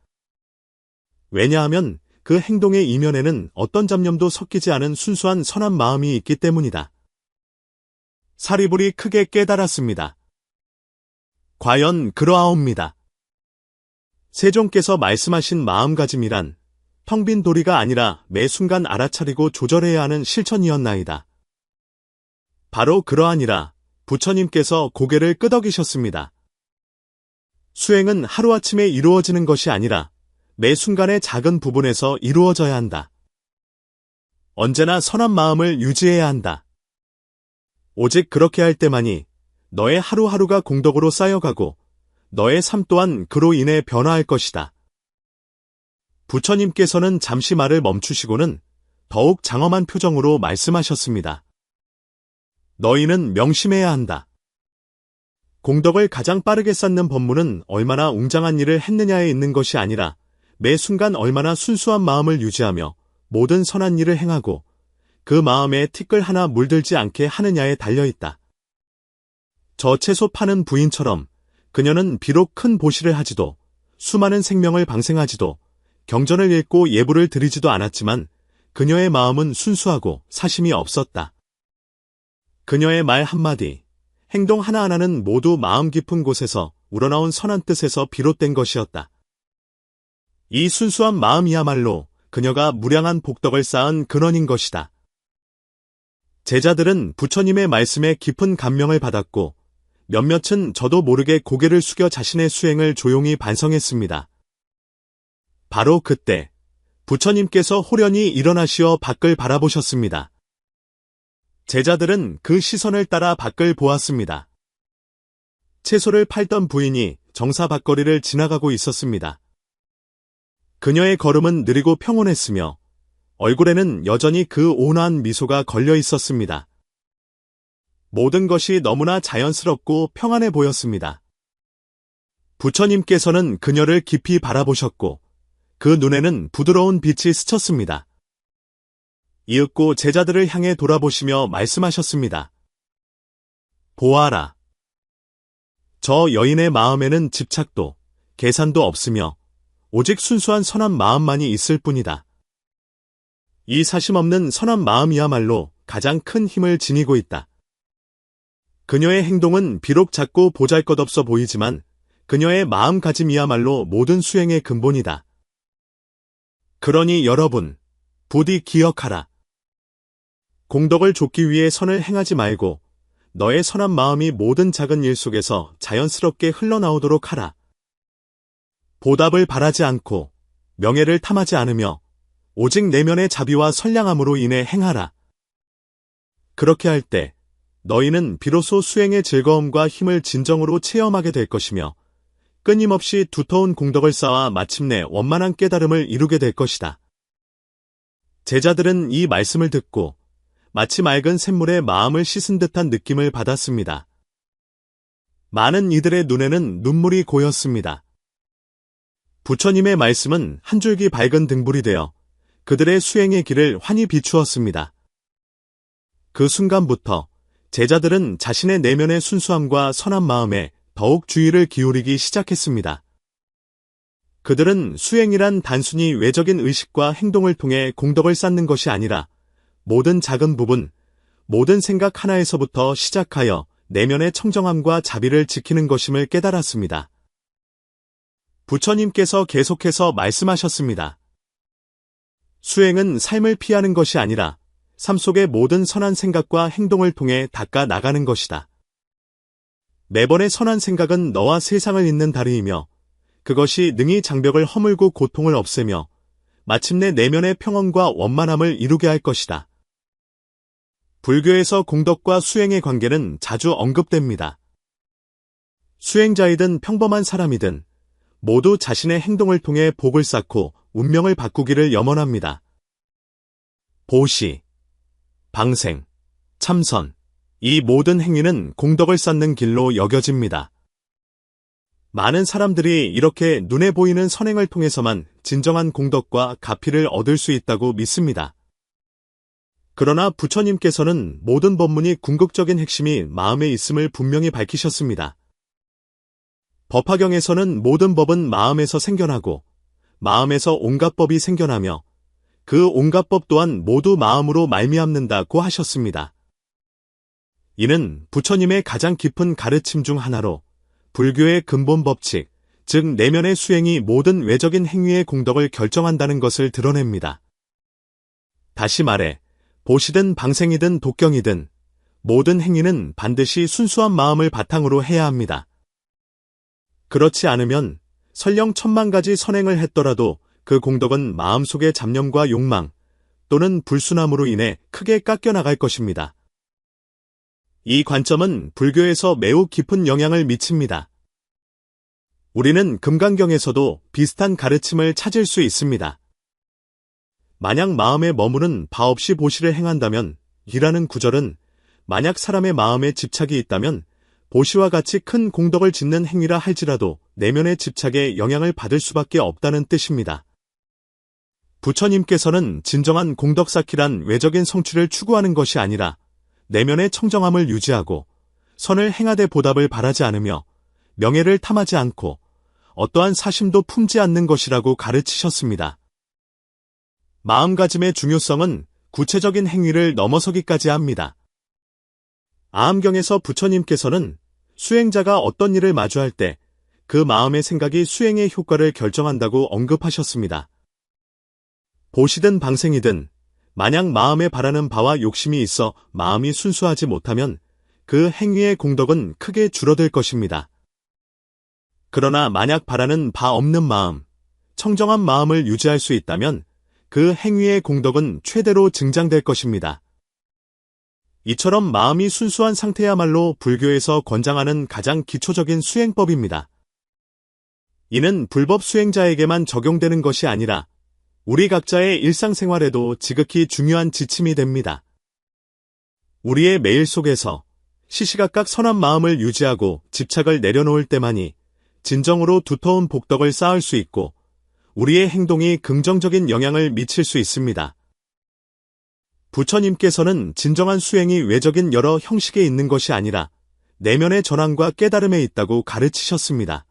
왜냐하면 그 행동의 이면에는 어떤 잡념도 섞이지 않은 순수한 선한 마음이 있기 때문이다. 사리불이 크게 깨달았습니다. 과연 그러하옵니다. 세종께서 말씀하신 마음가짐이란 텅 빈 도리가 아니라 매 순간 알아차리고 조절해야 하는 실천이었나이다. 바로 그러하니라 부처님께서 고개를 끄덕이셨습니다. 수행은 하루아침에 이루어지는 것이 아니라 매 순간의 작은 부분에서 이루어져야 한다. 언제나 선한 마음을 유지해야 한다. 오직 그렇게 할 때만이 너의 하루하루가 공덕으로 쌓여가고 너의 삶 또한 그로 인해 변화할 것이다. 부처님께서는 잠시 말을 멈추시고는 더욱 장엄한 표정으로 말씀하셨습니다. 너희는 명심해야 한다. 공덕을 가장 빠르게 쌓는 법문은 얼마나 웅장한 일을 했느냐에 있는 것이 아니라 매 순간 얼마나 순수한 마음을 유지하며 모든 선한 일을 행하고 그 마음에 티끌 하나 물들지 않게 하느냐에 달려있다. 저 채소 파는 부인처럼 그녀는 비록 큰 보시를 하지도 수많은 생명을 방생하지도 경전을 읽고 예불을 드리지도 않았지만 그녀의 마음은 순수하고 사심이 없었다. 그녀의 말 한마디, 행동 하나하나는 모두 마음 깊은 곳에서 우러나온 선한 뜻에서 비롯된 것이었다. 이 순수한 마음이야말로 그녀가 무량한 복덕을 쌓은 근원인 것이다. 제자들은 부처님의 말씀에 깊은 감명을 받았고 몇몇은 저도 모르게 고개를 숙여 자신의 수행을 조용히 반성했습니다. 바로 그때 부처님께서 호련히 일어나시어 밖을 바라보셨습니다. 제자들은 그 시선을 따라 밖을 보았습니다. 채소를 팔던 부인이 정사 밖거리를 지나가고 있었습니다. 그녀의 걸음은 느리고 평온했으며 얼굴에는 여전히 그 온화한 미소가 걸려 있었습니다. 모든 것이 너무나 자연스럽고 평안해 보였습니다. 부처님께서는 그녀를 깊이 바라보셨고 그 눈에는 부드러운 빛이 스쳤습니다. 이윽고 제자들을 향해 돌아보시며 말씀하셨습니다. 보아라. 저 여인의 마음에는 집착도, 계산도 없으며 오직 순수한 선한 마음만이 있을 뿐이다. 이 사심없는 선한 마음이야말로 가장 큰 힘을 지니고 있다. 그녀의 행동은 비록 작고 보잘것없어 보이지만 그녀의 마음가짐이야말로 모든 수행의 근본이다. 그러니 여러분, 부디 기억하라. 공덕을 좇기 위해 선을 행하지 말고 너의 선한 마음이 모든 작은 일 속에서 자연스럽게 흘러나오도록 하라. 보답을 바라지 않고 명예를 탐하지 않으며 오직 내면의 자비와 선량함으로 인해 행하라. 그렇게 할 때 너희는 비로소 수행의 즐거움과 힘을 진정으로 체험하게 될 것이며 끊임없이 두터운 공덕을 쌓아 마침내 원만한 깨달음을 이루게 될 것이다. 제자들은 이 말씀을 듣고 마치 맑은 샘물에 마음을 씻은 듯한 느낌을 받았습니다. 많은 이들의 눈에는 눈물이 고였습니다. 부처님의 말씀은 한 줄기 밝은 등불이 되어 그들의 수행의 길을 환히 비추었습니다. 그 순간부터 제자들은 자신의 내면의 순수함과 선한 마음에 더욱 주의를 기울이기 시작했습니다. 그들은 수행이란 단순히 외적인 의식과 행동을 통해 공덕을 쌓는 것이 아니라 모든 작은 부분, 모든 생각 하나에서부터 시작하여 내면의 청정함과 자비를 지키는 것임을 깨달았습니다. 부처님께서 계속해서 말씀하셨습니다. 수행은 삶을 피하는 것이 아니라 삶 속의 모든 선한 생각과 행동을 통해 닦아 나가는 것이다. 매번의 선한 생각은 너와 세상을 잇는 다리이며 그것이 능히 장벽을 허물고 고통을 없애며 마침내 내면의 평온과 원만함을 이루게 할 것이다. 불교에서 공덕과 수행의 관계는 자주 언급됩니다. 수행자이든 평범한 사람이든 모두 자신의 행동을 통해 복을 쌓고 운명을 바꾸기를 염원합니다. 보시, 방생, 참선, 이 모든 행위는 공덕을 쌓는 길로 여겨집니다. 많은 사람들이 이렇게 눈에 보이는 선행을 통해서만 진정한 공덕과 가피를 얻을 수 있다고 믿습니다. 그러나 부처님께서는 모든 법문이 궁극적인 핵심이 마음에 있음을 분명히 밝히셨습니다. 법화경에서는 모든 법은 마음에서 생겨나고 마음에서 온갖 법이 생겨나며 그 온갖 법 또한 모두 마음으로 말미암는다고 하셨습니다. 이는 부처님의 가장 깊은 가르침 중 하나로 불교의 근본 법칙, 즉 내면의 수행이 모든 외적인 행위의 공덕을 결정한다는 것을 드러냅니다. 다시 말해 보시든 방생이든 독경이든 모든 행위는 반드시 순수한 마음을 바탕으로 해야 합니다. 그렇지 않으면 설령 천만 가지 선행을 했더라도 그 공덕은 마음속의 잡념과 욕망 또는 불순함으로 인해 크게 깎여나갈 것입니다. 이 관점은 불교에서 매우 깊은 영향을 미칩니다. 우리는 금강경에서도 비슷한 가르침을 찾을 수 있습니다. 만약 마음에 머무는 바 없이 보시를 행한다면 이라는 구절은 만약 사람의 마음에 집착이 있다면 보시와 같이 큰 공덕을 짓는 행위라 할지라도 내면의 집착에 영향을 받을 수밖에 없다는 뜻입니다. 부처님께서는 진정한 공덕 쌓기란 외적인 성취를 추구하는 것이 아니라 내면의 청정함을 유지하고 선을 행하되 보답을 바라지 않으며 명예를 탐하지 않고 어떠한 사심도 품지 않는 것이라고 가르치셨습니다. 마음가짐의 중요성은 구체적인 행위를 넘어서기까지 합니다. 아함경에서 부처님께서는 수행자가 어떤 일을 마주할 때 그 마음의 생각이 수행의 효과를 결정한다고 언급하셨습니다. 보시든 방생이든 만약 마음에 바라는 바와 욕심이 있어 마음이 순수하지 못하면 그 행위의 공덕은 크게 줄어들 것입니다. 그러나 만약 바라는 바 없는 마음, 청정한 마음을 유지할 수 있다면 그 행위의 공덕은 최대로 증장될 것입니다. 이처럼 마음이 순수한 상태야말로 불교에서 권장하는 가장 기초적인 수행법입니다. 이는 불법 수행자에게만 적용되는 것이 아니라 우리 각자의 일상생활에도 지극히 중요한 지침이 됩니다. 우리의 매일 속에서 시시각각 선한 마음을 유지하고 집착을 내려놓을 때만이 진정으로 두터운 복덕을 쌓을 수 있고 우리의 행동이 긍정적인 영향을 미칠 수 있습니다. 부처님께서는 진정한 수행이 외적인 여러 형식에 있는 것이 아니라 내면의 전환과 깨달음에 있다고 가르치셨습니다.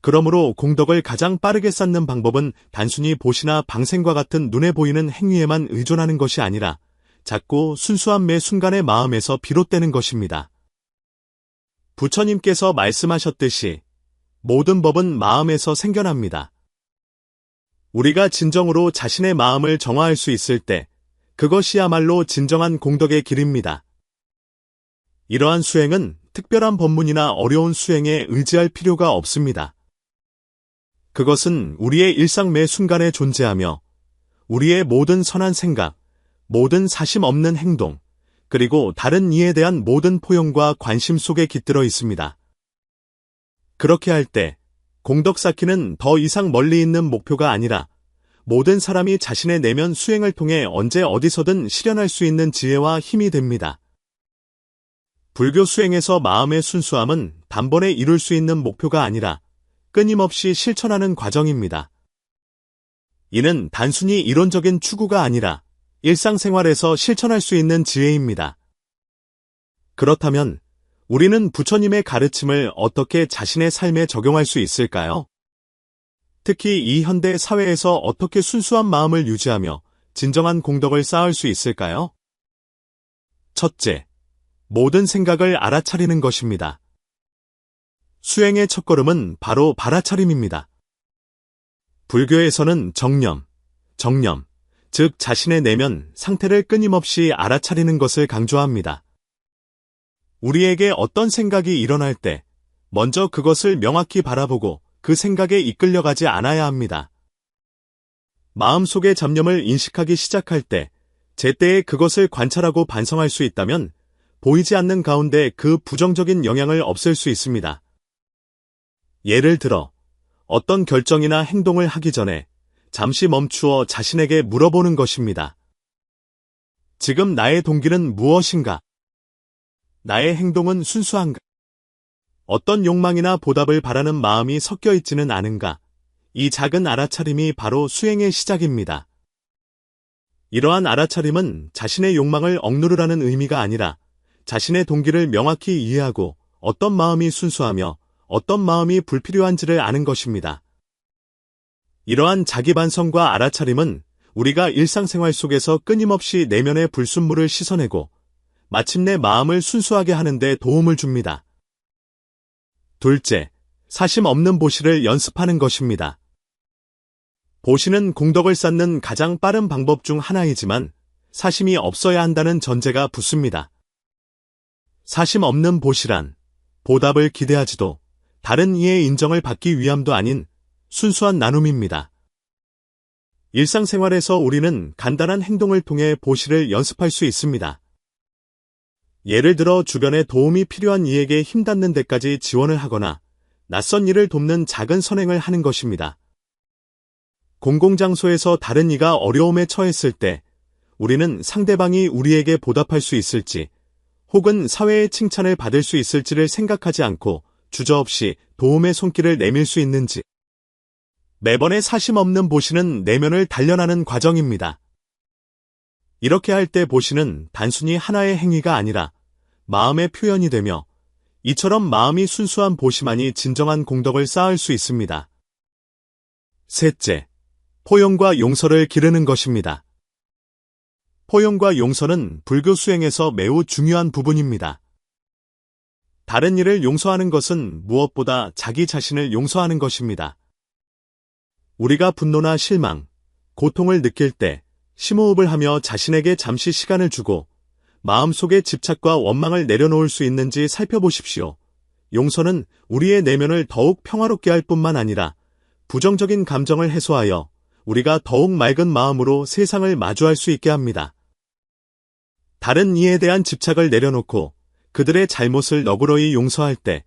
그러므로 공덕을 가장 빠르게 쌓는 방법은 단순히 보시나 방생과 같은 눈에 보이는 행위에만 의존하는 것이 아니라 작고 순수한 매 순간의 마음에서 비롯되는 것입니다. 부처님께서 말씀하셨듯이 모든 법은 마음에서 생겨납니다. 우리가 진정으로 자신의 마음을 정화할 수 있을 때 그것이야말로 진정한 공덕의 길입니다. 이러한 수행은 특별한 법문이나 어려운 수행에 의지할 필요가 없습니다. 그것은 우리의 일상 매 순간에 존재하며 우리의 모든 선한 생각, 모든 사심 없는 행동, 그리고 다른 이에 대한 모든 포용과 관심 속에 깃들어 있습니다. 그렇게 할 때 공덕 쌓기는 더 이상 멀리 있는 목표가 아니라 모든 사람이 자신의 내면 수행을 통해 언제 어디서든 실현할 수 있는 지혜와 힘이 됩니다. 불교 수행에서 마음의 순수함은 단번에 이룰 수 있는 목표가 아니라 끊임없이 실천하는 과정입니다. 이는 단순히 이론적인 추구가 아니라 일상생활에서 실천할 수 있는 지혜입니다. 그렇다면 우리는 부처님의 가르침을 어떻게 자신의 삶에 적용할 수 있을까요? 특히 이 현대 사회에서 어떻게 순수한 마음을 유지하며 진정한 공덕을 쌓을 수 있을까요? 첫째, 모든 생각을 알아차리는 것입니다. 수행의 첫걸음은 바로 알아차림입니다. 불교에서는 정념, 즉 자신의 내면 상태를 끊임없이 알아차리는 것을 강조합니다. 우리에게 어떤 생각이 일어날 때 먼저 그것을 명확히 바라보고 그 생각에 이끌려가지 않아야 합니다. 마음속의 잡념을 인식하기 시작할 때 제때에 그것을 관찰하고 반성할 수 있다면 보이지 않는 가운데 그 부정적인 영향을 없앨 수 있습니다. 예를 들어 어떤 결정이나 행동을 하기 전에 잠시 멈추어 자신에게 물어보는 것입니다. 지금 나의 동기는 무엇인가? 나의 행동은 순수한가? 어떤 욕망이나 보답을 바라는 마음이 섞여 있지는 않은가? 이 작은 알아차림이 바로 수행의 시작입니다. 이러한 알아차림은 자신의 욕망을 억누르라는 의미가 아니라 자신의 동기를 명확히 이해하고 어떤 마음이 순수하며 어떤 마음이 불필요한지를 아는 것입니다. 이러한 자기 반성과 알아차림은 우리가 일상생활 속에서 끊임없이 내면의 불순물을 씻어내고 마침내 마음을 순수하게 하는 데 도움을 줍니다. 둘째, 사심 없는 보시를 연습하는 것입니다. 보시는 공덕을 쌓는 가장 빠른 방법 중 하나이지만 사심이 없어야 한다는 전제가 붙습니다. 사심 없는 보시란 보답을 기대하지도 다른 이의 인정을 받기 위함도 아닌 순수한 나눔입니다. 일상생활에서 우리는 간단한 행동을 통해 보시를 연습할 수 있습니다. 예를 들어 주변에 도움이 필요한 이에게 힘 닿는 데까지 지원을 하거나 낯선 이를 돕는 작은 선행을 하는 것입니다. 공공장소에서 다른 이가 어려움에 처했을 때 우리는 상대방이 우리에게 보답할 수 있을지 혹은 사회의 칭찬을 받을 수 있을지를 생각하지 않고 주저없이 도움의 손길을 내밀 수 있는지. 매번의 사심 없는 보시는 내면을 단련하는 과정입니다. 이렇게 할 때 보시는 단순히 하나의 행위가 아니라 마음의 표현이 되며 이처럼 마음이 순수한 보시만이 진정한 공덕을 쌓을 수 있습니다. 셋째, 포용과 용서를 기르는 것입니다. 포용과 용서는 불교 수행에서 매우 중요한 부분입니다. 다른 이를 용서하는 것은 무엇보다 자기 자신을 용서하는 것입니다. 우리가 분노나 실망, 고통을 느낄 때 심호흡을 하며 자신에게 잠시 시간을 주고 마음속의 집착과 원망을 내려놓을 수 있는지 살펴보십시오. 용서는 우리의 내면을 더욱 평화롭게 할 뿐만 아니라 부정적인 감정을 해소하여 우리가 더욱 맑은 마음으로 세상을 마주할 수 있게 합니다. 다른 이에 대한 집착을 내려놓고 그들의 잘못을 너그러이 용서할 때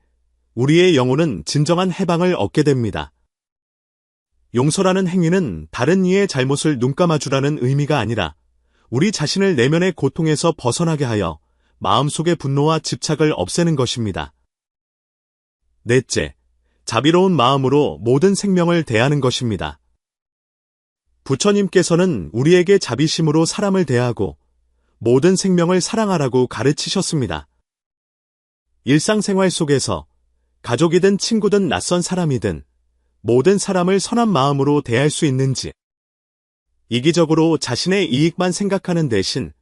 우리의 영혼은 진정한 해방을 얻게 됩니다. 용서라는 행위는 다른 이의 잘못을 눈감아주라는 의미가 아니라 우리 자신을 내면의 고통에서 벗어나게 하여 마음속의 분노와 집착을 없애는 것입니다. 넷째, 자비로운 마음으로 모든 생명을 대하는 것입니다. 부처님께서는 우리에게 자비심으로 사람을 대하고 모든 생명을 사랑하라고 가르치셨습니다. 일상생활 속에서 가족이든 친구든 낯선 사람이든 모든 사람을 선한 마음으로 대할 수 있는지, 이기적으로 자신의 이익만 생각하는 대신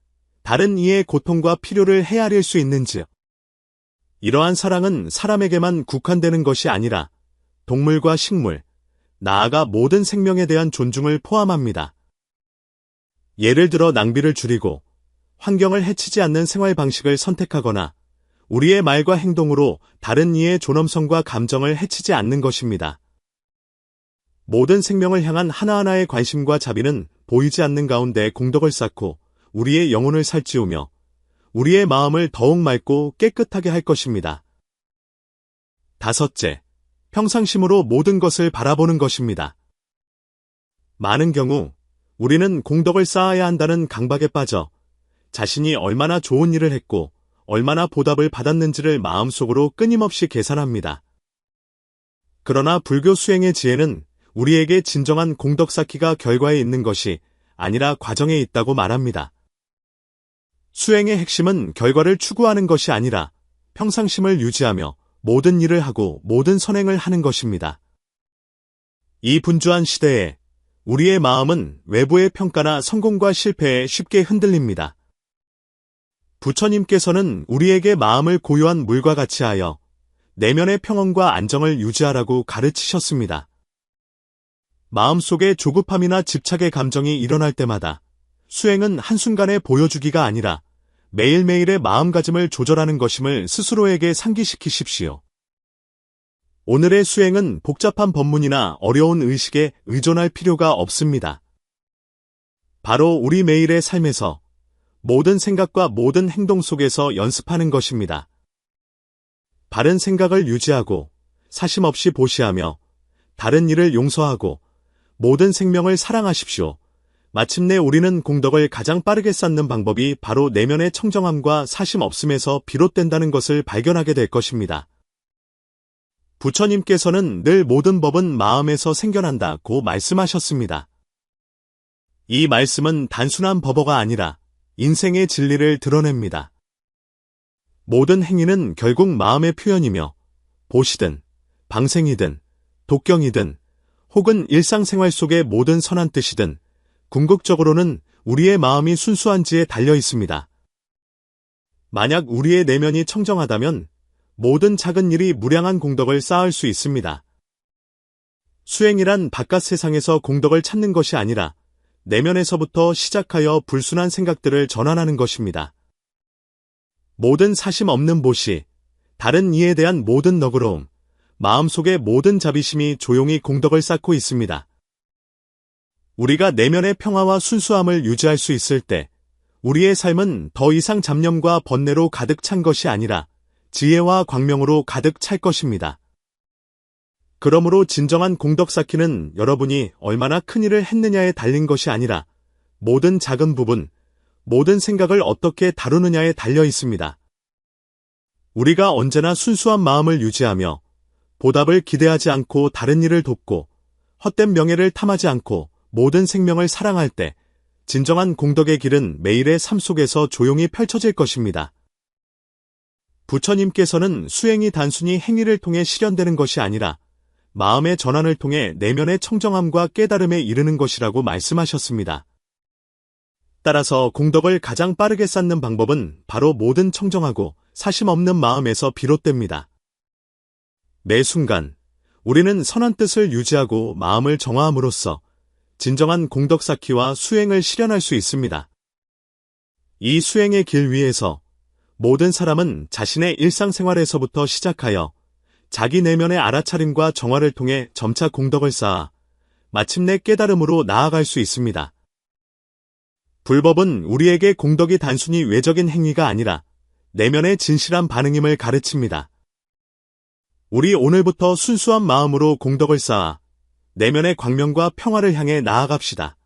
다른 이의 고통과 필요를 헤아릴 수 있는지. 이러한 사랑은 사람에게만 국한되는 것이 아니라 동물과 식물, 나아가 모든 생명에 대한 존중을 포함합니다. 예를 들어 낭비를 줄이고 환경을 해치지 않는 생활 방식을 선택하거나 우리의 말과 행동으로 다른 이의 존엄성과 감정을 해치지 않는 것입니다. 모든 생명을 향한 하나하나의 관심과 자비는 보이지 않는 가운데 공덕을 쌓고 우리의 영혼을 살찌우며 우리의 마음을 더욱 맑고 깨끗하게 할 것입니다. 다섯째, 평상심으로 모든 것을 바라보는 것입니다. 많은 경우 우리는 공덕을 쌓아야 한다는 강박에 빠져 자신이 얼마나 좋은 일을 했고 얼마나 보답을 받았는지를 마음속으로 끊임없이 계산합니다. 그러나 불교 수행의 지혜는 우리에게 진정한 공덕 쌓기가 결과에 있는 것이 아니라 과정에 있다고 말합니다. 수행의 핵심은 결과를 추구하는 것이 아니라 평상심을 유지하며 모든 일을 하고 모든 선행을 하는 것입니다. 이 분주한 시대에 우리의 마음은 외부의 평가나 성공과 실패에 쉽게 흔들립니다. 부처님께서는 우리에게 마음을 고요한 물과 같이 하여 내면의 평온과 안정을 유지하라고 가르치셨습니다. 마음속에 조급함이나 집착의 감정이 일어날 때마다 수행은 한순간에 보여주기가 아니라 매일매일의 마음가짐을 조절하는 것임을 스스로에게 상기시키십시오. 오늘의 수행은 복잡한 법문이나 어려운 의식에 의존할 필요가 없습니다. 바로 우리 매일의 삶에서 모든 생각과 모든 행동 속에서 연습하는 것입니다. 바른 생각을 유지하고 사심 없이 보시하며 다른 이를 용서하고 모든 생명을 사랑하십시오. 마침내 우리는 공덕을 가장 빠르게 쌓는 방법이 바로 내면의 청정함과 사심 없음에서 비롯된다는 것을 발견하게 될 것입니다. 부처님께서는 늘 모든 법은 마음에서 생겨난다고 말씀하셨습니다. 이 말씀은 단순한 법어가 아니라 인생의 진리를 드러냅니다. 모든 행위는 결국 마음의 표현이며 보시든 방생이든 독경이든 혹은 일상생활 속의 모든 선한 뜻이든 궁극적으로는 우리의 마음이 순수한지에 달려 있습니다. 만약 우리의 내면이 청정하다면 모든 작은 일이 무량한 공덕을 쌓을 수 있습니다. 수행이란 바깥 세상에서 공덕을 찾는 것이 아니라 내면에서부터 시작하여 불순한 생각들을 전환하는 것입니다. 모든 사심 없는 보시, 다른 이에 대한 모든 너그러움, 마음속의 모든 자비심이 조용히 공덕을 쌓고 있습니다. 우리가 내면의 평화와 순수함을 유지할 수 있을 때 우리의 삶은 더 이상 잡념과 번뇌로 가득 찬 것이 아니라 지혜와 광명으로 가득 찰 것입니다. 그러므로 진정한 공덕 쌓기는 여러분이 얼마나 큰 일을 했느냐에 달린 것이 아니라 모든 작은 부분, 모든 생각을 어떻게 다루느냐에 달려 있습니다. 우리가 언제나 순수한 마음을 유지하며 보답을 기대하지 않고 다른 일을 돕고 헛된 명예를 탐하지 않고 모든 생명을 사랑할 때 진정한 공덕의 길은 매일의 삶 속에서 조용히 펼쳐질 것입니다. 부처님께서는 수행이 단순히 행위를 통해 실현되는 것이 아니라 마음의 전환을 통해 내면의 청정함과 깨달음에 이르는 것이라고 말씀하셨습니다. 따라서 공덕을 가장 빠르게 쌓는 방법은 바로 모든 청정하고 사심 없는 마음에서 비롯됩니다. 매 순간 우리는 선한 뜻을 유지하고 마음을 정화함으로써 진정한 공덕 쌓기와 수행을 실현할 수 있습니다. 이 수행의 길 위에서 모든 사람은 자신의 일상생활에서부터 시작하여 자기 내면의 알아차림과 정화를 통해 점차 공덕을 쌓아 마침내 깨달음으로 나아갈 수 있습니다. 불법은 우리에게 공덕이 단순히 외적인 행위가 아니라 내면의 진실한 반응임을 가르칩니다. 우리 오늘부터 순수한 마음으로 공덕을 쌓아 내면의 광명과 평화를 향해 나아갑시다.